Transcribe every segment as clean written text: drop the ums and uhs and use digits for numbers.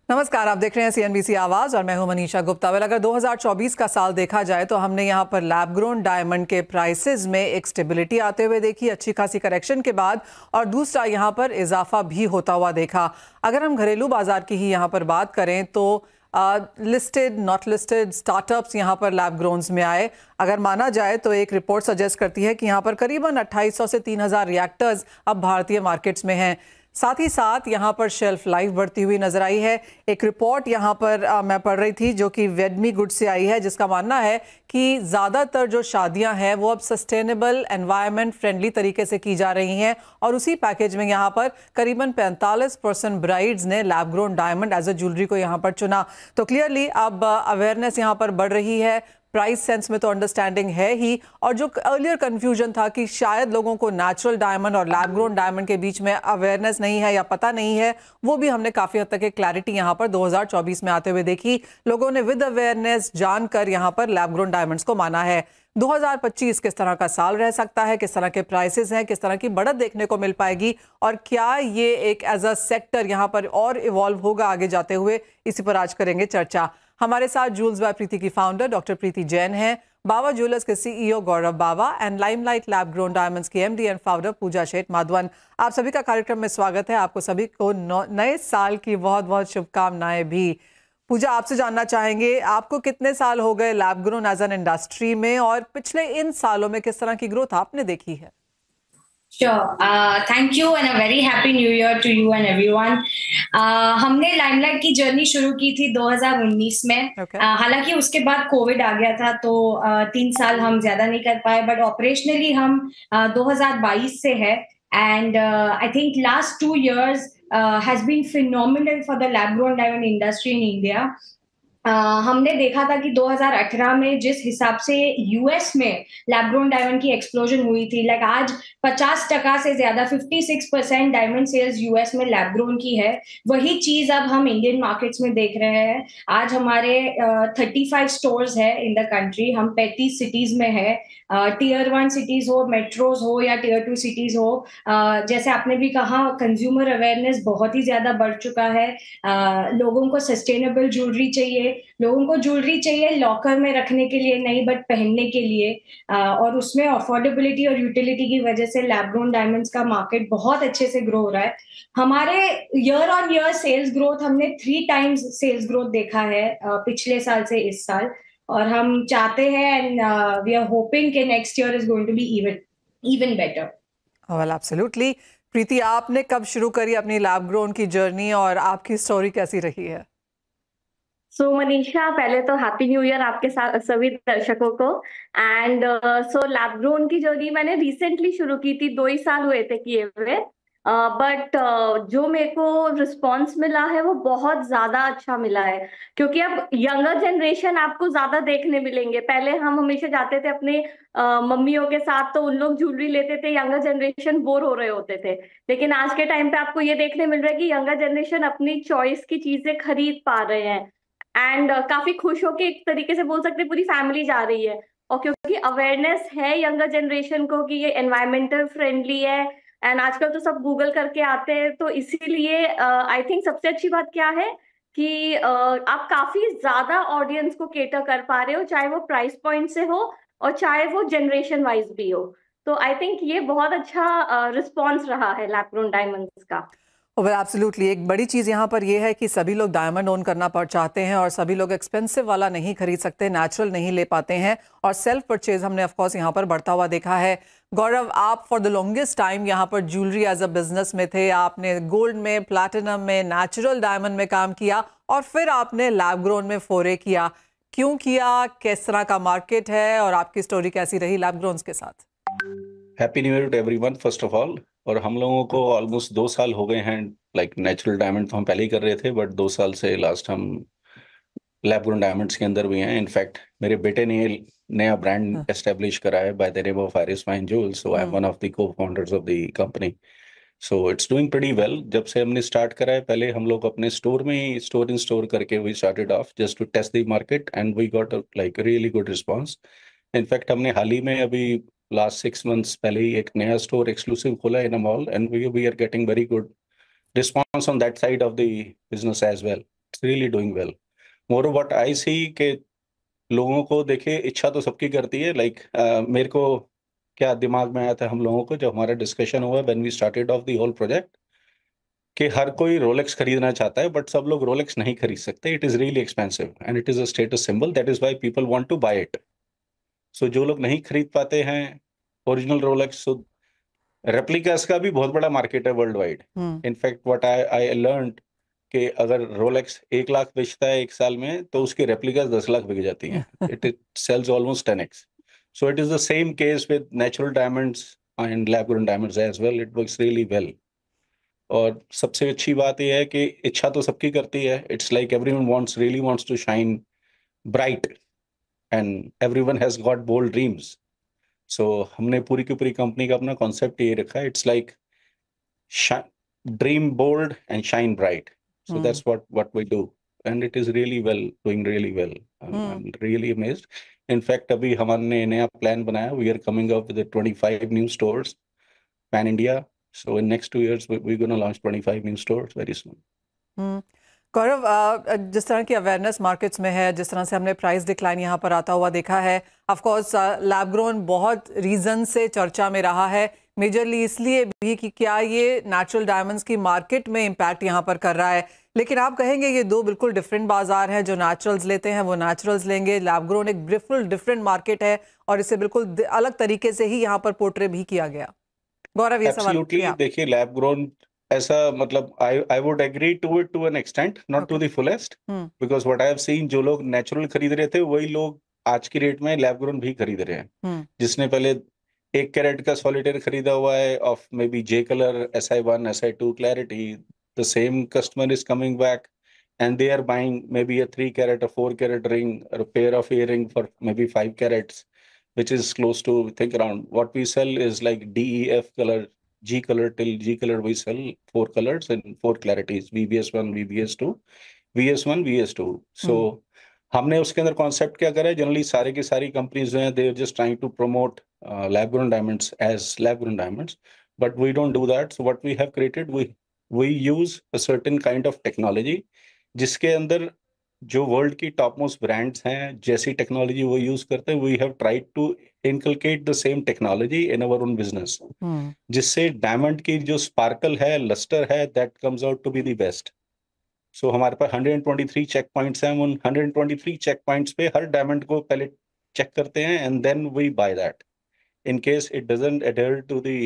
नमस्कार, आप देख रहे हैं सीएनबीसी आवाज और मैं हूं मनीषा गुप्ता। अगर 2024 का साल देखा जाए तो हमने यहां पर लैब ग्रोन डायमंड के प्राइसेस में एक स्टेबिलिटी आते हुए देखी, अच्छी खासी करेक्शन के बाद, और दूसरा यहां पर इजाफा भी होता हुआ देखा। अगर हम घरेलू बाजार की ही यहां पर बात करें तो लिस्टेड, नॉट लिस्टेड स्टार्टअप्स यहां पर लैब ग्रोन्स में आए। अगर माना जाए तो एक रिपोर्ट सजेस्ट करती है कि यहां पर करीबन 2800 से 3000 रिएक्टर्स अब भारतीय मार्केट्स में हैं। साथ ही साथ यहाँ पर शेल्फ लाइफ बढ़ती हुई नजर आई है। एक रिपोर्ट यहाँ पर मैं पढ़ रही थी जो कि वेडमी गुड से आई है, जिसका मानना है कि ज़्यादातर जो शादियां हैं वो अब सस्टेनेबल, एनवायरनमेंट फ्रेंडली तरीके से की जा रही हैं, और उसी पैकेज में यहाँ पर करीबन 45% ब्राइड्स ने lab grown diamond as a jewellery को यहाँ पर चुना। तो क्लियरली अब अवेयरनेस यहाँ पर बढ़ रही है। प्राइस सेंस में तो अंडरस्टैंडिंग है ही, और जो अर्लियर कंफ्यूजन था कि शायद लोगों को नेचुरल डायमंड और लैब ग्रोन डायमंड के बीच में अवेयरनेस नहीं है या पता नहीं है, वो भी हमने काफी हद तक एक क्लैरिटी यहां पर 2024 में आते हुए देखी। लोगों ने विद अवेयरनेस जानकर यहां पर लैब ग्रोन डायमंड्स को माना है। 2025 किस तरह का साल रह सकता है, किस तरह के प्राइसेस हैं, किस तरह की बढ़त देखने को मिल पाएगी, और क्या ये एक एज अ सेक्टर यहां पर और इवॉल्व होगा आगे जाते हुए, इसी पर आज करेंगे चर्चा। हमारे साथ जूल्स बाय प्रीति की फाउंडर डॉक्टर प्रीति जैन हैं, बावा ज्वेलर्स के CEO Gaurav Bawa and limelight lab grown diamonds की एमडी एंड फाउंडर पूजा शेठ माधवन। आप सभी का कार्यक्रम में स्वागत है। आपको सभी को नए साल की बहुत बहुत शुभकामनाएं भी। पूजा, आपसे जानना चाहेंगे, आपको कितने साल हो गए lab grown as an industry में, और पिछले इन सालों में किस तरह की ग्रोथ आपने देखी है? Sure. Thank you and a very happy new year to you and everyone. हमने लाइमलाइट की जर्नी शुरू की थी 2019 में। हालांकि उसके बाद कोविड आ गया था, तो 3 साल हम ज्यादा नहीं कर पाए, बट ऑपरेशनली हम 2022 से है। And I think last 2 years has been phenomenal for the lab grown diamond industry in India. हमने देखा था कि 2018 में जिस हिसाब से यूएस में लैब ग्रोन डायमंड की एक्सप्लोजन हुई थी, लाइक आज 50% से ज्यादा 56% डायमंड सेल्स यूएस में लैब ग्रोन की है। वही चीज अब हम इंडियन मार्केट्स में देख रहे हैं। आज हमारे 35 स्टोर्स है इन द कंट्री। हम 35 सिटीज में है। टीयर 1 सिटीज हो, मेट्रोज हो या टीयर 2 सिटीज हो। जैसे आपने भी कहा, कंज्यूमर अवेयरनेस बहुत ही ज्यादा बढ़ चुका है। लोगों को सस्टेनेबल ज्वेलरी चाहिए, लोगों को ज्वेलरी चाहिए लॉकर में रखने के लिए नहीं, बट पहनने के लिए। और उसमें अफोर्डेबिलिटी और यूटिलिटी की वजह से लैब ग्रोन डायमंड्स का मार्केट बहुत अच्छे से ग्रो हो रहा है। हमारे year on year sales growth, हमने 3 times सेल्स ग्रोथ देखा है पिछले साल से इस साल, और हम चाहते हैं एंड वी आर होपिंग कि next year is going to be even better. Well, absolutely. Preeti, आपने कब शुरू करी अपनी लैब ग्रोन की जर्नी, और आपकी स्टोरी कैसी रही है? मनीषा, पहले तो हैप्पी न्यू ईयर आपके साथ सभी दर्शकों को। एंड लैब ग्रोन की जर्नी मैंने रिसेंटली शुरू की थी, 2 ही साल हुए थे किए हुए। बट जो मेरे को रिस्पॉन्स मिला है वो बहुत ज्यादा अच्छा मिला है, क्योंकि अब यंगर जनरेशन आपको ज्यादा देखने मिलेंगे। पहले हम हमेशा जाते थे अपने मम्मियों के साथ, तो उन लोग ज्वेलरी लेते थे, यंगर जनरेशन बोर हो रहे होते थे। लेकिन आज के टाइम पे आपको ये देखने मिल रहा है कि यंगर जनरेशन अपनी चॉइस की चीजें खरीद पा रहे हैं। एंड काफी खुश होके, एक तरीके से बोल सकते हैं, पूरी फैमिली जा रही है। और क्योंकि अवेयरनेस है यंगर जनरेशन को कि ये एनवायरमेंटल फ्रेंडली है, एंड आजकल तो सब गूगल करके आते हैं, तो इसीलिए आई थिंक सबसे अच्छी बात क्या है कि आप काफी ज्यादा ऑडियंस को केटर कर पा रहे हो, चाहे वो प्राइस पॉइंट से हो और चाहे वो जनरेशन वाइज भी हो। तो आई थिंक ये बहुत अच्छा रिस्पॉन्स रहा है लैब ग्रोन डायमंड्स का। Well, absolutely. एक बड़ी चीज़ यहाँ पर यह है कि सभी लोग डायमंड ओन करना चाहते हैं, और सभी लोग एक्सपेंसिव वाला नहीं खरीद सकते, नेचुरल नहीं ले पाते हैं, और सेल्फ परचेज हमने ऑफ कोर्स यहाँ पर बढ़ता हुआ देखा है। गौरव, आप फॉर द लॉन्गेस्ट टाइम यहाँ पर ज्वेलरी एज अ बिजनेस में थे। आपने गोल्ड में, प्लैटिनम में, नेचुरल डायमंड में काम किया, और फिर आपने लैब ग्रोन में फोरे किया। क्यों किया, किस तरह का मार्केट है, और आपकी स्टोरी कैसी रही लैब ग्रोन्स के साथ? Happy new year to everyone first of all. और हम लोगों को ऑलमोस्ट 2 साल हो गए हैं। लाइक नेचुरल डायमंड तो हम पहले ही कर रहे थे, बट 2 साल से लास्ट हम लैब ग्रोन डायमंड्स के अंदर भी हैं। इनफैक्ट मेरे बेटे ने नया ब्रांड एस्टेब्लिश करा है by the name of Iris Fine Jewels, so I am one of the co founders of the company. So it's doing pretty well. जब से हमने स्टार्ट करा है, पहले हम लोग अपने स्टोर में ही स्टोर करके we started off just to test the market, and we got like really good response. In fact हमने हाल ही में अभी लास्ट 6 months पहले ही एक नया स्टोर एक्सक्लूसिव खोला in a mall, and we are getting very good response on that side of the business as well. It's really doing well. More what I see के लोगों को देखिए, इच्छा तो सबकी करती है। लाइक मेरे को क्या दिमाग में आया था हम लोगों को जब हमारा डिस्कशन हुआ when we started off the whole project, कि हर कोई रोलेक्स खरीदना चाहता है, बट सब लोग रोलेक्स नहीं खरीद सकते। It is really expensive and it is a status symbol, that is why people want to buy it. So जो लोग नहीं खरीद पाते हैं ओरिजिनल रोलेक्स, सो रेप्लिकास का भी बहुत बड़ा मार्केट है world wide. In fact what I learn कि अगर रोलेक्स 1 लाख बेचता है 1 साल में, तो उसकी रेप्लिकास 10 लाख बिक जाती हैं। It sells almost 10x। So it is the same case with natural diamonds and lab grown diamonds as well. It works really well. और सबसे अच्छी बात यह है कि इच्छा तो सबकी करती है। It's like everyone wants really wants to shine bright and everyone has got bold dreams. So हमने पूरी की पूरी कंपनी का अपना कॉन्सेप्ट ये रखा है, it's like dream bold and shine bright. So that's what we do, and it is really well, doing really well. I'm really amazed. In fact, अभी हमने नया प्लान बनाया. We are coming up with 25 new stores pan India. So in next 2 years, we're going to launch 25 new stores very soon. गौरव, जिस तरह की awareness markets में है, जिस तरह से हमने प्राइस डिक्लाइन यहाँ पर आता हुआ देखा है, ऑफ कोर्स लैब ग्रोन बहुत रीजन से चर्चा में रहा है, मेजरली इसलिए भी कि क्या ये नेचुरल डायमंड्स की मार्केट में इम्पैक्ट यहाँ पर कर रहा है। लेकिन आप कहेंगे ये दो बिल्कुल डिफरेंट बाजार हैं। जो नेचुरल्स लेते हैं वो नेचुरल्स लेंगे, लैब ग्रोन एक बिल्कुल डिफरेंट मार्केट है और इसे बिल्कुल अलग तरीके से ही यहाँ पर पोर्ट्रे भी किया गया। गौरव, ये सवाल देखिए, लैब ग्रोन ऐसा, मतलब I would agree to it to an extent, not to the fullest, because what I have seen, जो लोग नेचुरल खरीद रहे थे वही लोग आज की रेट में लैब ग्रोन भी खरीद रहे हैं। जिसने पहले 1 कैरेट का सॉलिटेयर खरीदा हुआ है of maybe J colour, SI1, SI2 clarity, the same customer is coming back and they are buying maybe a 3 carat, a 4 carat ring, or a pair of earring for maybe 5 carats, which is close to, think around, what we sell is like DEF color, G color till G color. We sell 4 colors and 4 clarities, VBS1, VBS2, VS1, VS2. So हमने उसके अंदर concept क्या करा है, generally सारे की सारी companies जो हैं, they are just trying to promote lab grown diamonds as lab grown diamonds, but we don't do that. So what we have created, we use a certain kind of technology जिसके अंदर जो world की top most brands हैं जैसी technology वो use करते हैं, we have tried to inculcate the same technology in our own business, जिससे डायमंड की जो स्पार्कल है, लस्टर है, that comes out to be the best. So हमारे पास 123 चेक पॉइंट्स हैं. उन 123 चेक पॉइंट्स पे हर डायमंड को पहले चेक करते हैं and then we buy that. In case it doesn't adhere to the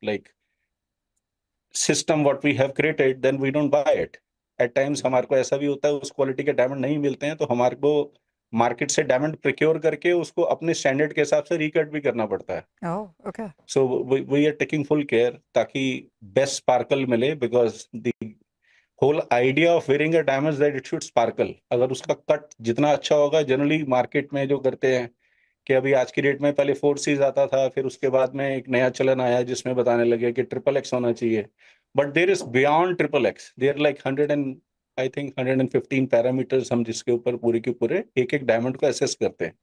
like system what we have created, then we don't buy it. At times हमारे को ऐसा भी होता है, उस क्वालिटी के डायमंड नहीं मिलते हैं, तो हमारे को मार्केट से डायमंड प्रोक्योर करके उसको अपने स्टैंडर्ड के हिसाब से रिकट भी करना पड़ता है. Okay. So we are taking full care ताकि बेस्ट स्पार्कल मिले, because the whole idea of wearing a diamond that it should sparkle. अगर उसका कट जितना अच्छा होगा, जनरली मार्केट में जो करते हैं कि अभी आज की डेट में पहले 4Cs आता था, फिर उसके बाद में एक नया चलन आया जिसमें बताने लगे कि XXX होना चाहिए. But there is beyond XXX, there like 115 parameters हम जिसके ऊपर पूरे के पूरे एक एक डायमंड को असेस करते हैं.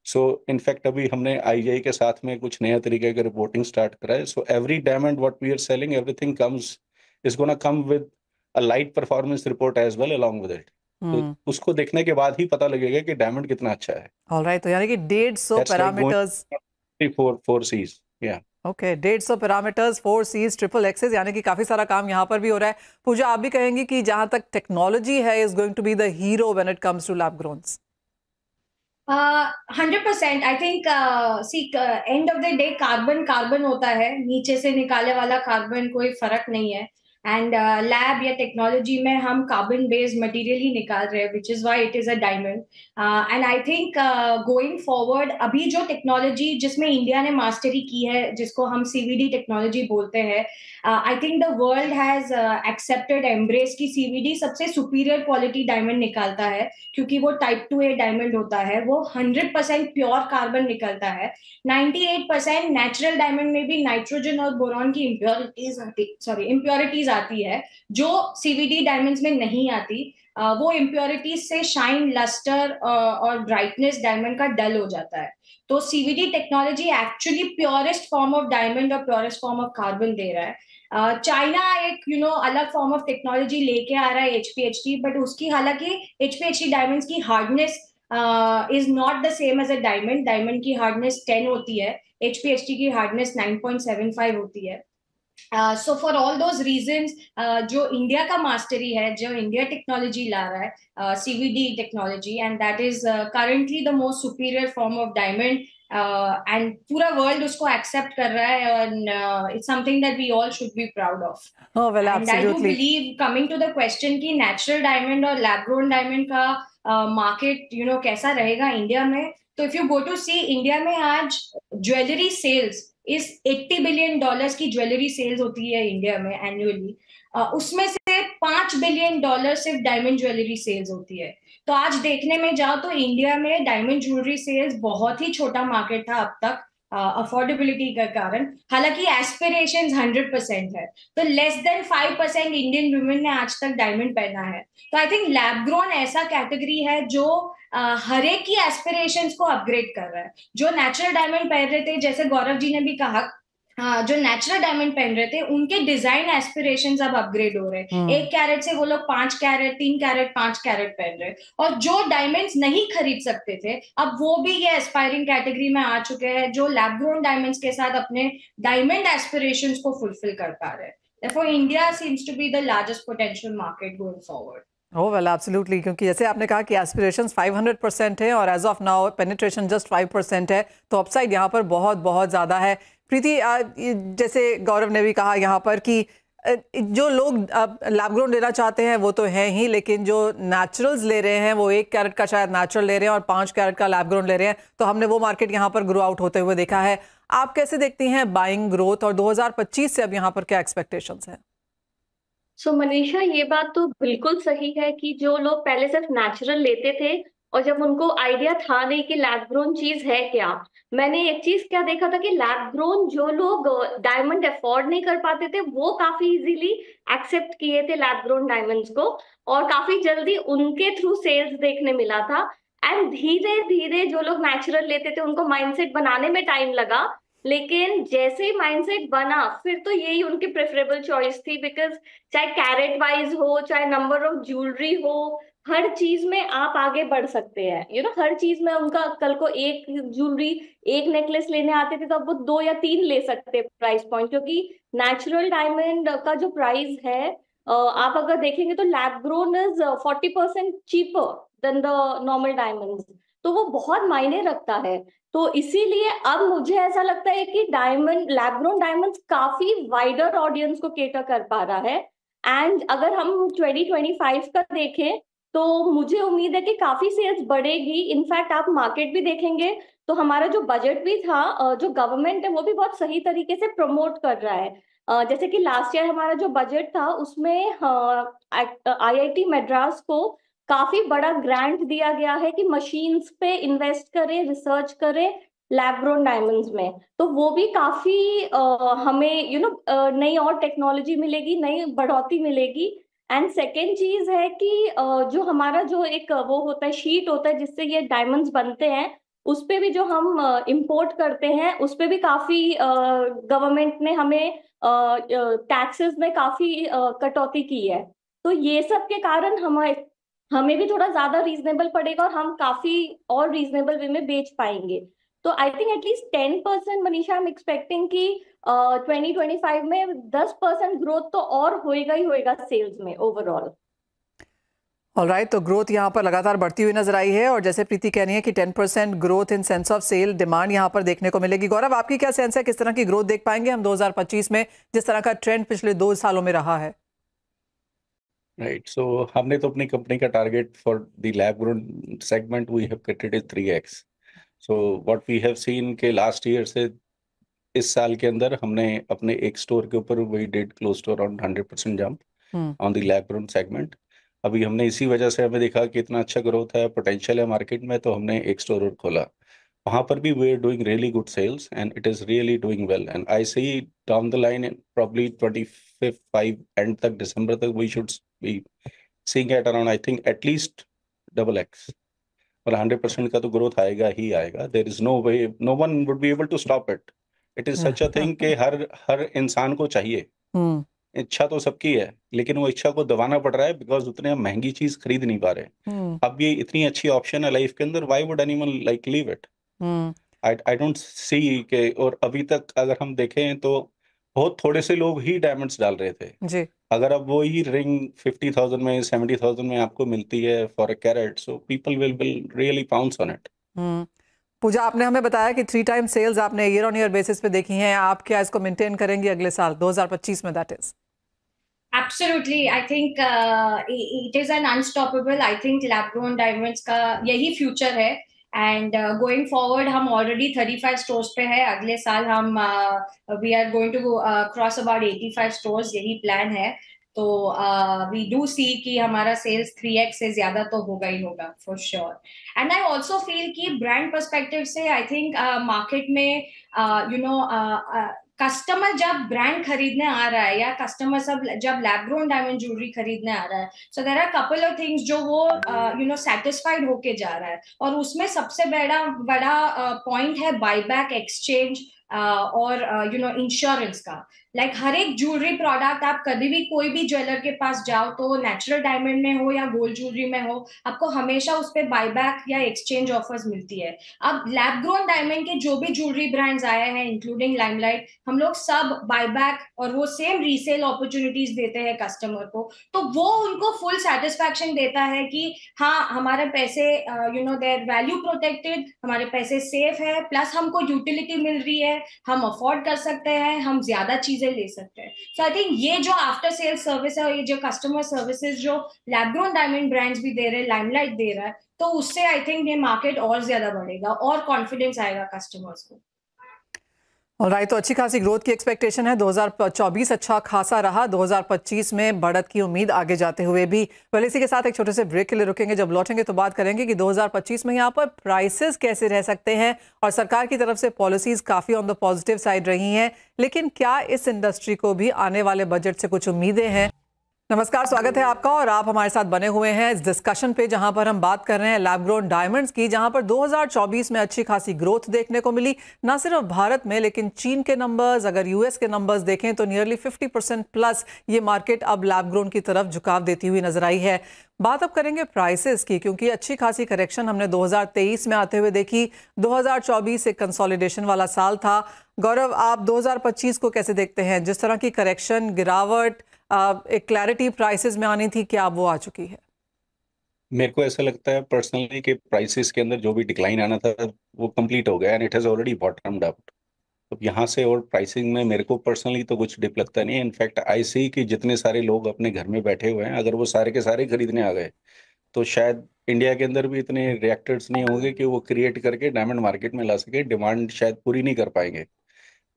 सो इनफैक्ट अभी हमने IGI के साथ में कुछ नया तरीके का रिपोर्टिंग स्टार्ट करा है. So every diamond what we are selling, everything comes is gonna come with a light performance report as well along with it. तो उसको देखने के बाद ही पता लगेगा कि डायमंड कितना अच्छा है. ऑलराइट, तो यानी कि 150 पैरामीटर्स, 4Cs, या ओके, 150 पैरामीटर्स, 4Cs, XXXs, यानी कि काफी सारा काम यहाँ पर भी हो रहा है. पूजा, आप भी कहेंगी कि जहां तक टेक्नोलॉजी है is going to be the hero when it comes to lab growns? 100%. I think end of the day carbon होता है, नीचे से निकाले वाला कार्बन, कोई फर्क नहीं है. एंड लैब या टेक्नोलॉजी में हम कार्बन बेस्ड मटेरियल ही निकाल रहे हैं, which is why it is a diamond. And I think going forward, अभी जो टेक्नोलॉजी जिसमें इंडिया ने मास्टरी की है, जिसको हम CVD टेक्नोलॉजी बोलते हैं, I think the world has accepted, embrace की CVD सबसे सुपीरियर क्वालिटी डायमंड निकालता है, क्योंकि वो टाइप 2A डायमंड होता है. वो 100% प्योर कार्बन निकलता है. 98% नेचुरल डायमंड में भी नाइट्रोजन और बोरॉन की इम्प्योरिटीज आती है, जो CVD डायमंड्स में नहीं आती. वो इम्प्योरिटीज से शाइन, लस्टर और ब्राइटनेस डायमंड का डल हो जाता है. तो CVD technology actually purest form of diamond और प्योरेस्ट फॉर्म ऑफ कार्बन दे रहा है. चाइना एक अलग फॉर्म ऑफ टेक्नोलॉजी लेके आ रहा है HPHT, बट उसकी हालांकि HPHT डायमंड्स की hardness is not the same as a diamond. Diamond की हार्डनेस 10 होती है, HPHT की हार्डनेस 9.75 होती है. So for all those reasons जो इंडिया का मास्टरी है, जो इंडिया टेक्नोलॉजी ला रहा है, CVD technology, and that is currently the most superior form of diamond, and पूरा वर्ल्ड उसको एक्सेप्ट कर रहा है, और it's something that we all should be proud of. Oh, well, and I do absolutely. Believe, coming to the question की natural diamond और lab grown diamond का market कैसा रहेगा इंडिया में, तो if you go to see India में आज jewellery sales इस $80 बिलियन की ज्वेलरी सेल्स होती है इंडिया में एनुअली. उसमें से $5 बिलियन सिर्फ डायमंड ज्वेलरी सेल्स होती है. तो आज देखने में जाओ तो इंडिया में डायमंड ज्वेलरी सेल्स बहुत ही छोटा मार्केट था अब तक, अफोर्डेबिलिटी के कारण. हालांकि एस्पिरेशंस 100% है, तो लेस देन 5% इंडियन वुमेन ने आज तक डायमंड पहना है. तो आई थिंक लैब ग्रोन ऐसा कैटेगरी है जो हर एक की एस्पिरेशंस को अपग्रेड कर रहा है. जो नेचुरल डायमंड पहन रहे थे, जैसे गौरव जी ने भी कहा, जो नेचुरल डायमंड पहन रहे थे उनके डिजाइन एस्पिरेशंस अब अपग्रेड हो रहे हैं. 1 कैरेट से वो लोग 5 कैरेट, 3 कैरेट, 5 कैरेट पहन रहे हैं. और जो डायमंड्स नहीं खरीद सकते थे, अब वो भी ये एस्पायरिंग कैटेगरी में आ चुके हैं, जो लैब ग्रोन डायमंड्स के साथ अपने डायमंड एस्पिरेशंस को फुलफिल कर पा रहे हैं. Therefore, India seems to be the largest potential market going forward. Oh, well, absolutely. क्योंकि जैसे आपने कहा कि एस्पिरेशंस 500% है और as of now penetration just 5% है, तो अपसाइड यहाँ पर बहुत बहुत ज़्यादा है. प्रीति, जैसे गौरव ने भी कहा यहाँ पर कि जो लोग लैब ग्रोन लेना चाहते हैं वो तो है ही, लेकिन जो नेचुरल्स ले रहे हैं वो 1 कैरेट का शायद नेचुरल ले रहे हैं और 5 कैरेट का लैब ग्रोन ले रहे हैं, तो हमने वो मार्केट यहाँ पर ग्रो आउट होते हुए देखा है. आप कैसे देखती हैं बाइंग ग्रोथ, और 2025 से अब यहाँ पर क्या एक्सपेक्टेशंस हैं? सो मनीषा, ये बात तो बिल्कुल सही है कि जो लोग पहले सिर्फ नेचुरल लेते थे और जब उनको आइडिया था नहीं कि लैब ग्रोन चीज है क्या, मैंने एक चीज क्या देखा था कि लैब ग्रोन जो लोग डायमंड अफोर्ड नहीं कर पाते थे वो काफी इजीली एक्सेप्ट किए थे लैब ग्रोन डायमंड्स को, और काफी जल्दी उनके थ्रू सेल्स देखने मिला था. एंड धीरे धीरे जो लोग नेचुरल लेते थे उनको माइंडसेट बनाने में टाइम लगा, लेकिन जैसे ही माइंडसेट बना फिर तो यही उनकी प्रेफरेबल चॉइस थी. बिकॉज चाहे कैरेट वाइज हो, चाहे नंबर ऑफ ज्वेलरी हो, हर चीज में आप आगे बढ़ सकते हैं. हर चीज में उनका कल को एक ज्वेलरी, एक नेकलेस लेने आते थे तो अब वो 2 या 3 ले सकते प्राइस पॉइंट, क्योंकि नेचुरल डायमंड का जो प्राइस है आप अगर देखेंगे तो lab grown is 40% cheaper than the normal diamonds, तो वो बहुत मायने रखता है. तो इसीलिए अब मुझे ऐसा लगता है कि डायमंड, लैब ग्रोन डायमंड्स काफी वाइडर ऑडियंस को केटर कर पा रहा है. एंड अगर हम 2025 का देखें तो मुझे उम्मीद है कि काफी सेल्स बढ़ेगी. इनफैक्ट आप मार्केट भी देखेंगे तो हमारा जो बजट भी था, जो गवर्नमेंट है वो भी बहुत सही तरीके से प्रमोट कर रहा है. जैसे कि लास्ट ईयर हमारा जो बजट था उसमें IIT मद्रास को काफी बड़ा ग्रांट दिया गया है कि मशीन्स पे इन्वेस्ट करें, रिसर्च करें लैब ग्रोन डायमंड्स में. तो वो भी काफी हमें नई और टेक्नोलॉजी मिलेगी, नई बढ़ोतरी मिलेगी. एंड सेकेंड चीज है कि जो हमारा जो एक वो होता है, शीट होता है जिससे ये डायमंड्स बनते हैं, उस पे भी जो हम इंपोर्ट करते हैं उस पे भी काफी गवर्नमेंट ने हमें टैक्सेस में काफी कटौती की है. तो ये सब के कारण हमें भी थोड़ा ज्यादा रीजनेबल पड़ेगा और हम काफी और रीजनेबल वे में बेच पाएंगे. तो आई think at least 10% Manisha I am expecting कि 2025 में 10% ग्रोथ तो और होएगा ही होएगा सेल्स में ओवरऑल. ऑलराइट, तो ग्रोथ यहाँ पर लगातार बढ़ती हुई नजर आई है, और जैसे प्रीति कह रही है कि 10% growth in sense of sale demand यहाँ पर देखने को मिलेगी. गौरव, आपकी क्या सेंस है, किस तरह की ग्रोथ देख पाएंगे हम 2025 में, जिस तरह का ट्रेंड पिछले 2 सालों में रहा है? राइट, सो हमने तो अपनी कंपनी का target for the lab grown segment we have created is 3x. So what we have seen के लास्ट ईयर से इस साल के अंदर हमने अपने एक स्टोर के ऊपर we did close to around 100% jump on the lab grown segment. अभी हमने इसी वजह से हमें देखा कि इतना अच्छा ग्रोथ है, पोटेंशियल है मार्केट में, तो हमने एक स्टोर और खोला. वहाँ पर भी we are doing really good sales and it is really doing well. And I see down the line probably 25 end तक, दिसंबर तक we should be seeing at around I think at least XX. और 100% का तो ग्रोथ आएगा ही आएगा. There is no way, no one would be able to stop it. It is such a thing कि हर इंसान को चाहिए इच्छा तो सबकी है, लेकिन वो इच्छा को दबाना पड़ रहा है बिकॉज उतने हम महंगी चीज खरीद नहीं पा रहे। अब ये इतनी अच्छी ऑप्शन है लाइफ के अंदर, why would anyone like leave it? I don't see के। और अभी तक अगर हम देखें तो बहुत थोड़े से लोग ही डायमंड्स डाल रहे थे जी। अगर अब वो ही रिंग 50,000 में 70,000 में आपको मिलती है for a carat, so people will really pounce on it. Pooja, आपने हमें बताया कि 3 टाइम सेल्स आपने ईयर ऑन ईयर बेसिस पे देखी हैं, आप क्या इसको मेंटेन करेंगी अगले साल 2025 में? That is Absolutely, I think it is an unstoppable. I think lab grown diamonds का यही future है, and going forward हम already 35 stores पे है। अगले साल हम we are going to cross about 85 stores, यही plan है। तो we do see कि हमारा sales 3x से ज्यादा तो होगा ही होगा for sure। And I also feel कि brand perspective से I think market में you know कस्टमर जब ब्रांड खरीदने आ रहा है या कस्टमर सब जब लैब ग्रोन डायमंड ज्वेलरी खरीदने आ रहा है, so there are couple of things जो वो सेटिस्फाइड होके जा रहा है। और उसमें सबसे बड़ा पॉइंट है बायबैक, एक्सचेंज और इंश्योरेंस का। लाइक हर एक ज्वेलरी प्रोडक्ट आप कभी भी कोई भी ज्वेलर के पास जाओ तो नेचुरल डायमंड में हो या गोल्ड ज्वेलरी में हो, आपको हमेशा उस पर बायबैक या एक्सचेंज ऑफर्स मिलती है। अब लैब ग्रोन डायमंड के जो भी ज्वेलरी ब्रांड्स आए हैं इंक्लूडिंग लाइमलाइट, हम लोग सब बायबैक और वो सेम रीसेल अपॉर्चुनिटीज देते हैं कस्टमर को। तो वो उनको फुल सेटिस्फैक्शन देता है कि हाँ हमारे पैसे देयर वैल्यू प्रोटेक्टेड, हमारे पैसे सेफ है, प्लस हमको यूटिलिटी मिल रही है, हम अफोर्ड कर सकते हैं, हम ज्यादा चीजें ले सकते हैं। सो आई थिंक ये जो आफ्टर सेल सर्विस है और ये जो कस्टमर सर्विसेज जो लैब ग्रोन डायमंड ब्रांड्स भी दे रहे हैं, लाइमलाइट दे रहा है, तो उससे आई थिंक ये मार्केट और ज्यादा बढ़ेगा और कॉन्फिडेंस आएगा कस्टमर्स को। ऑलराइट, तो अच्छी खासी ग्रोथ की एक्सपेक्टेशन है। 2024 अच्छा खासा रहा, 2025 में बढ़त की उम्मीद आगे जाते हुए भी। पहले इसी के साथ एक छोटे से ब्रेक के लिए रुकेंगे, जब लौटेंगे तो बात करेंगे कि 2025 में यहाँ पर प्राइसेस कैसे रह सकते हैं और सरकार की तरफ से पॉलिसीज काफ़ी ऑन द पॉजिटिव साइड रही हैं, लेकिन क्या इस इंडस्ट्री को भी आने वाले बजट से कुछ उम्मीदें हैं? नमस्कार, स्वागत है आपका और आप हमारे साथ बने हुए हैं इस डिस्कशन पे जहां पर हम बात कर रहे हैं लैब ग्रोन डायमंड्स की, जहां पर 2024 में अच्छी खासी ग्रोथ देखने को मिली, ना सिर्फ भारत में लेकिन चीन के नंबर्स, अगर यूएस के नंबर्स देखें तो नियरली 50% प्लस ये मार्केट अब लैब ग्रोन की तरफ झुकाव देती हुई नजर आई है। बात अब करेंगे प्राइसेस की, क्योंकि अच्छी खासी करेक्शन हमने 2023 में आते हुए देखी। 2024 एक कंसोलिडेशन वाला साल था। गौरव, आप 2025 को कैसे देखते हैं? जिस तरह की करेक्शन, गिरावट, एक क्लैरिटी प्राइसेस में आनी थी, क्या वो आ चुकी है? मेरे को ऐसा लगता है पर्सनली कि प्राइसेस के अंदर जो भी डिक्लाइन आना था वो कंप्लीट हो गया and it has already bottomed out. तो यहाँ से और प्राइसिंग में मेरे को पर्सनली तो कुछ डिप लगता नहीं है। इनफैक्ट आई सी कि जितने सारे लोग अपने घर में बैठे हुए हैं, अगर वो सारे के सारे खरीदने आ गए तो शायद इंडिया के अंदर भी इतने रिएक्टर्स नहीं होंगे कि वो क्रिएट करके डायमंड मार्केट में ला सके। डिमांड शायद पूरी नहीं कर पाएंगे,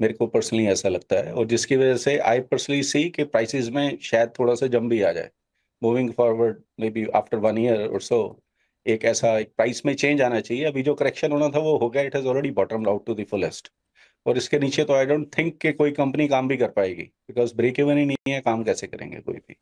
मेरे को पर्सनली ऐसा लगता है। और जिसकी वजह से आई पर्सनली सी कि प्राइसेस में शायद थोड़ा सा जंप भी आ जाए moving forward, may be after 1 year और सो। एक ऐसा एक प्राइस में चेंज आना चाहिए। अभी जो करेक्शन होना था वो हो गया, it has already bottomed out to the fullest. और इसके नीचे तो आई डोंट थिंक कि कोई कंपनी काम भी कर पाएगी, बिकॉज ब्रेक इवन ही नहीं है, काम कैसे करेंगे कोई भी।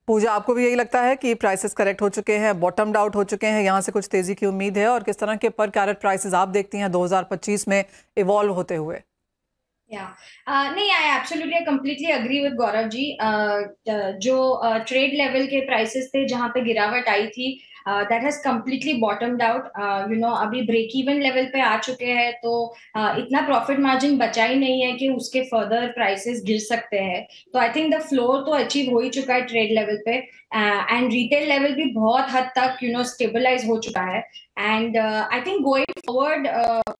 पूजा, आपको भी यही लगता है कि प्राइसेस करेक्ट हो चुके हैं, बॉटमड आउट हो चुके हैं, यहाँ से कुछ तेजी की उम्मीद है? और किस तरह के पर कैरेट प्राइसेस आप देखती हैं 2025 में इवॉल्व होते हुए? नहीं, I absolutely completely agree with Gaurav ji. जो ट्रेड लेवल के प्राइसेस थे जहां पे गिरावट आई थी, दैट हैज कंप्लीटली बॉटमड आउट। अभी ब्रेक इवन लेवल पे आ चुके हैं, तो इतना प्रॉफिट मार्जिन बचा ही नहीं है कि उसके फर्दर प्राइसेस गिर सकते हैं। तो आई थिंक द फ्लोर तो अचीव हो ही चुका है ट्रेड लेवल पे, एंड रिटेल लेवल भी बहुत हद तक स्टेबलाइज हो चुका है। And I think going forward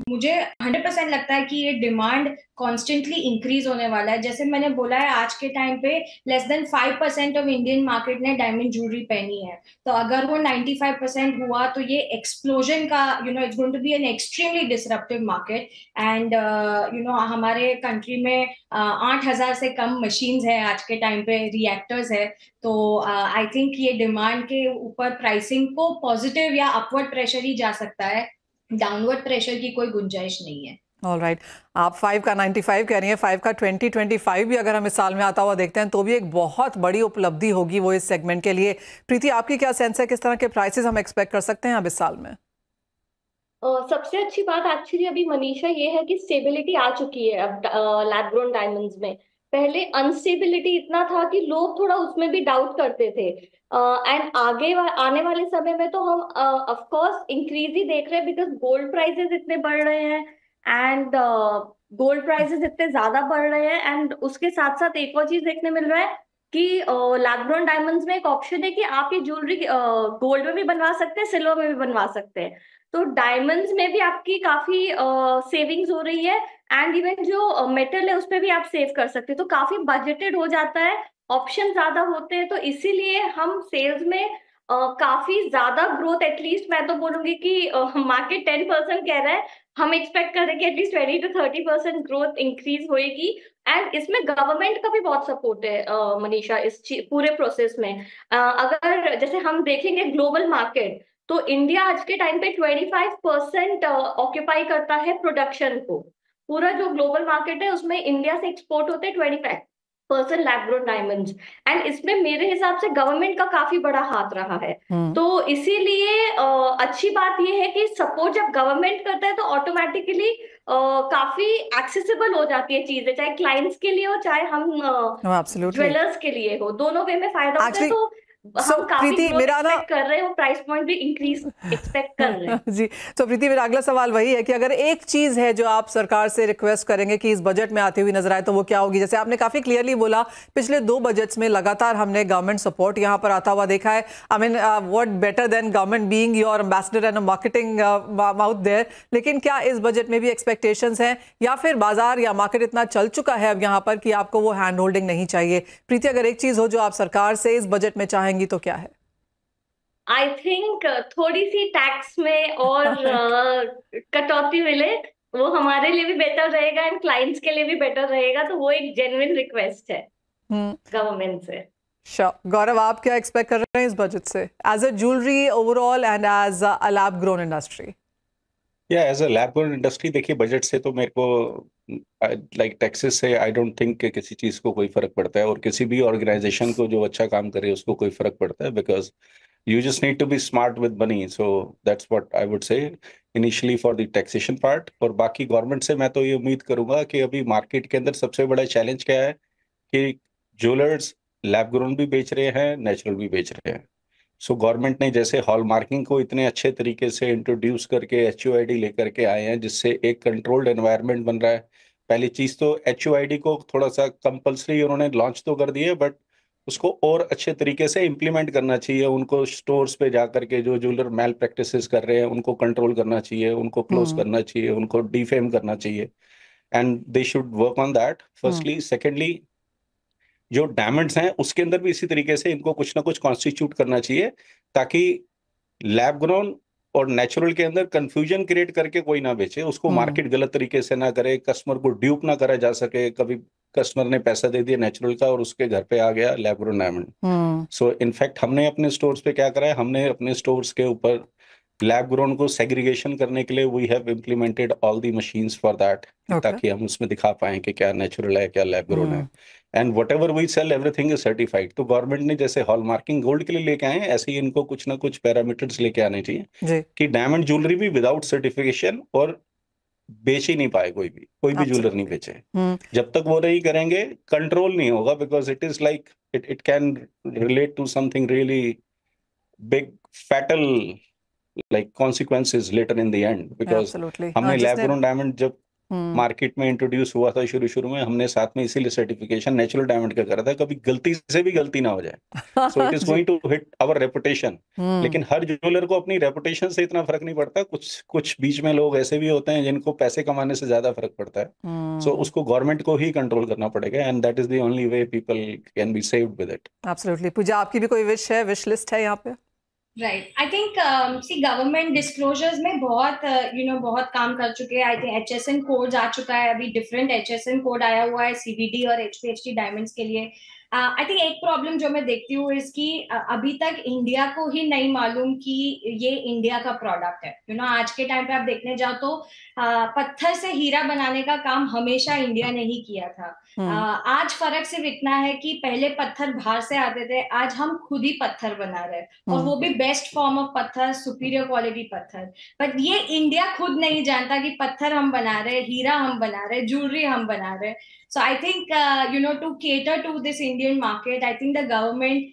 मुझे 100% लगता है कि ये डिमांड कॉन्स्टेंटली इंक्रीज होने वाला है। जैसे मैंने बोला है, आज के टाइम पे less than 5% of Indian market ने डायमंड ज्वेलरी पहनी है। तो अगर वो 95% हुआ तो ये एक्सप्लोजन का it's going to be an extremely disruptive market. And हमारे कंट्री में 8,000 से कम मशीन्स है आज के टाइम पे, रिएक्टर्स है। तो आई थिंक ये डिमांड के ऊपर प्राइसिंग को पॉजिटिव या अपवर्ड प्रेशर ही जा सकता है, डाउनवर्ड प्रेशर की कोई गुंजाइश नहीं है। ऑलराइट, आप 5 का 95 कह रही हैं, 5 का 2025 भी अगर हम इस साल में आता हुआ देखते हैं तो भी एक बहुत बड़ी उपलब्धि होगी वो इस सेगमेंट के लिए। प्रीति, आपकी क्या सेंस है, किस तरह के प्राइसेस हम एक्सपेक्ट कर सकते हैं अब इस साल में? सबसे अच्छी बात एक्चुअली अभी मनीषा ये है कि स्टेबिलिटी आ चुकी है अब लैब ग्रोन डायमंड्स में। पहले अनस्टेबिलिटी इतना था कि लोग थोड़ा उसमें भी डाउट करते थे। एंड आने वाले समय में तो हम ऑफ कोर्स इंक्रीज ही देख रहे हैं, बिकॉज गोल्ड प्राइसेस इतने बढ़ रहे हैं एंड गोल्ड प्राइसेस इतने ज्यादा बढ़ रहे हैं। एंड उसके साथ साथ एक और चीज देखने मिल रहा है कि लैब ग्रोन डायमंड्स में एक ऑप्शन है कि आप ये ज्वेलरी गोल्ड में भी बनवा सकते हैं, सिल्वर में भी बनवा सकते हैं। तो डायमंड्स में भी आपकी काफी सेविंग्स हो रही है, एंड इवन जो मेटल है उस पे भी आप सेव कर सकते हैं, तो काफी बजटेड हो जाता है, ऑप्शन ज्यादा होते हैं। तो इसीलिए हम सेल्स में काफी ज्यादा ग्रोथ, एटलीस्ट मैं तो बोलूंगी कि मार्केट 10% कह रहा है, हम एक्सपेक्ट कर रहे हैं कि एटलीस्ट 20 to 30% ग्रोथ इंक्रीज होएगी। एंड इसमें गवर्नमेंट का भी बहुत सपोर्ट है मनीषा, इस पूरे प्रोसेस में। अगर जैसे हम देखेंगे ग्लोबल मार्केट, तो इंडिया आज के टाइम पे 25% ऑक्यूपाई करता है प्रोडक्शन को। पूरा जो ग्लोबल मार्केट है उसमें इंडिया से एक्सपोर्ट होते हैं 25% लैब ग्रोन डायमंड्स। एंड इसमें मेरे हिसाब से गवर्नमेंट का काफी बड़ा हाथ रहा है। तो इसीलिए अच्छी बात यह है कि सपोर्ट जब गवर्नमेंट करता है तो ऑटोमेटिकली काफी एक्सेसिबल हो जाती है चीजें, चाहे क्लाइंट्स के लिए हो चाहे हम ज्वेलर्स के लिए हो, दोनों वे में फायदा होता है। तो हम काफी प्रीति, ग्रोथ मेरा एक्सपेक्ट कर रहे हो, प्राइस पॉइंट भी इंक्रीज एक्सपेक्ट कर रहे हैं। जी, तो प्रीति, मेरा अगला सवाल वही है कि अगर एक चीज है जो आप सरकार से रिक्वेस्ट करेंगे कि इस बजट में आती हुई नजर आए तो वो क्या होगी? जैसे आपने काफी क्लियरली बोला, पिछले 2 बजट्स में लगातार हमने गवर्नमेंट सपोर्ट यहाँ पर आता हुआ देखा है। I mean, what better than government being your ambassador and marketing mouth there. लेकिन क्या इस बजट में भी एक्सपेक्टेशंस हैं, या फिर बाजार या मार्केट इतना चल चुका है अब यहाँ पर कि आपको वो हैंड होल्डिंग नहीं चाहिए? प्रीति, अगर एक चीज हो जो आप सरकार से इस बजट में चाहेंगी तो क्या है? आई थिंक थोड़ी सी टैक्स में और कटौती मिले, वो हमारे लिए भी बेटर रहेगा एंड क्लाइंट्स के लिए भी बेटर रहेगा। तो वो एक जेन्युइन रिक्वेस्ट है गवर्नमेंट से। गौरव, आप क्या एक्सपेक्ट कर रहे हैं इस बजट से as a jewellery overall and as a lab grown industry? या as a lab grown industry, देखिए बजट से तो मेरे को लाइक टैक्सेस से आई डोंट थिंक कि किसी चीज़ को कोई फर्क पड़ता है, और किसी भी ऑर्गेनाइजेशन को जो अच्छा काम करे उसको कोई फर्क पड़ता है, because you just need to be smart with money. So that's what I would say initially for the taxation part. और बाकी गवर्नमेंट से मैं तो ये उम्मीद करूंगा कि अभी मार्केट के अंदर सबसे बड़ा चैलेंज क्या है कि ज्वेलर्स लैब ग्रोन भी बेच रहे हैं, नेचुरल भी बेच रहे हैं। सो गवर्नमेंट ने जैसे हॉल मार्किंग को इतने अच्छे तरीके से इंट्रोड्यूस करके HUID लेकर के आए हैं, जिससे एक कंट्रोल्ड एनवायरनमेंट बन रहा है। पहली चीज तो HUID को थोड़ा सा कंपल्सरी उन्होंने लॉन्च तो कर दिया है, बट उसको और अच्छे तरीके से इम्प्लीमेंट करना चाहिए। उनको स्टोर्स पे जा करके जो ज्वेलर मैल प्रैक्टिसेस कर रहे हैं उनको कंट्रोल करना चाहिए, उनको क्लोज करना चाहिए, उनको डिफेम करना चाहिए, and they should work on that firstly. Secondly, जो डायमंड्स हैं उसके अंदर भी इसी तरीके से इनको कुछ ना कुछ कॉन्स्टिट्यूट करना चाहिए, ताकि लैब ग्रोन और नेचुरल के अंदर कंफ्यूजन क्रिएट करके कोई ना बेचे, उसको मार्केट गलत तरीके से ना करे, कस्टमर को ड्यूप ना करा जा सके। कभी कस्टमर ने पैसा दे दिया नेचुरल का और उसके घर पे आ गया lab grown diamond. So in fact हमने अपने स्टोर्स पे क्या करा है, हमने अपने स्टोर्स के ऊपर लैब ग्रोन को सेग्रीगेशन करने के लिए we have implemented all the machines for that, ताकि हम उसमें दिखा पाए कि क्या नेचुरल है क्या लैब ग्रोन है। And whatever we sell everything is certified. तो गवर्नमेंट ने जैसे हॉल मार्किंग गोल्ड के लिए लेके आए हैं, ऐसे ही इनको कुछ ना कुछ पैरामीटर्स लेके आने चाहिए कि डायमंड ज्वेलरी भी विदाउट सर्टिफिकेशन और बेच ही नहीं पाए, कोई भी ज्वेलर नहीं बेचे। जब तक वो नहीं करेंगे कंट्रोल नहीं होगा, because it is like it can relate to something really big fatal like consequences later in the end, because हमने लैब ग्रोन डायमंड जब मार्केट में इंट्रोड्यूस हुआ था शुरू में, हमने साथ में इसीलिए सर्टिफिकेशन नेचुरल डायमंड का करा था, कभी गलती से भी गलती ना हो जाए। So it is going to hit our reputation. लेकिन हर ज्वेलर को अपनी रेपुटेशन से इतना फर्क नहीं पड़ता, कुछ बीच में लोग ऐसे भी होते हैं जिनको पैसे कमाने से ज्यादा फर्क पड़ता है। सो उसको गवर्नमेंट को ही कंट्रोल करना पड़ेगा, and that is the only way people can be saved with it. Absolutely. Pooja, आपकी भी कोई विश लिस्ट है यहाँ पे? Right, I think see government disclosures में बहुत बहुत काम कर चुके हैं। आई थिंक HSN कोड आ चुका है, अभी डिफरेंट HSN कोड आया हुआ है CVD और HPHT डायमंड्स के लिए। आई थिंक एक प्रॉब्लम जो मैं देखती हूँ इसकी, अभी तक इंडिया को ही नहीं मालूम कि ये इंडिया का प्रोडक्ट है। आज के टाइम पे आप देखने जाओ तो पत्थर से हीरा बनाने का काम हमेशा इंडिया ने ही किया था। आज फर्क सिर्फ इतना है कि पहले पत्थर बाहर से आते थे, आज हम खुद ही पत्थर बना रहे हैं, और वो भी बेस्ट फॉर्म ऑफ पत्थर, सुपीरियर क्वालिटी पत्थर। बट ये इंडिया खुद नहीं जानता कि पत्थर हम बना रहे, हीरा हम बना रहे, ज्वेलरी हम बना रहे। So I think, to cater to this Indian market, I think the government,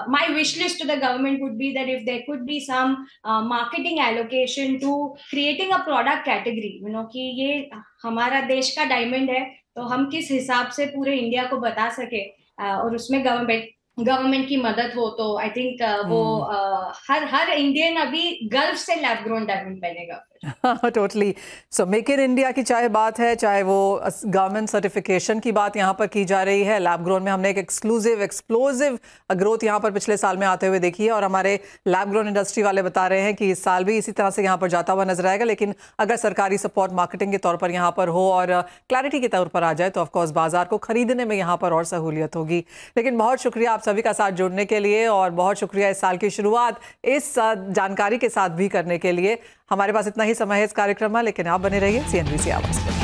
my wish list to the government would be that if there could be some marketing allocation to creating a product category, कि ये हमारा देश का diamond है, तो हम किस हिसाब से पूरे इंडिया को बता सके, और उसमें गवर्नमेंट की मदद हो, तो आई थिंक वो हर इंडियन अभी गर्व से लैब ग्रोन डायमंड बनेगा। Totally. So make in India की चाहे बात है, चाहे वो गवर्नमेंट सर्टिफिकेशन की बात यहाँ पर की जा रही है, लैब ग्रोन में हमने एक एक्सप्लोजिव ग्रोथ यहाँ पर पिछले साल में आते हुए देखी है, और हमारे लैब ग्रोन इंडस्ट्री वाले बता रहे हैं कि इस साल भी इसी तरह से यहाँ पर जाता हुआ नजर आएगा। लेकिन अगर सरकारी सपोर्ट मार्केटिंग के तौर पर यहाँ पर हो और क्लैरिटी के तौर पर आ जाए, तो ऑफकोर्स बाजार को खरीदने में यहाँ पर और सहूलियत होगी। लेकिन बहुत शुक्रिया आप सभी का साथ जुड़ने के लिए, और बहुत शुक्रिया इस साल की शुरुआत इस जानकारी के साथ भी करने के लिए। हमारे पास इतना ही समय है इस कार्यक्रम में, लेकिन आप बने रहिए CNBC आवाज पर।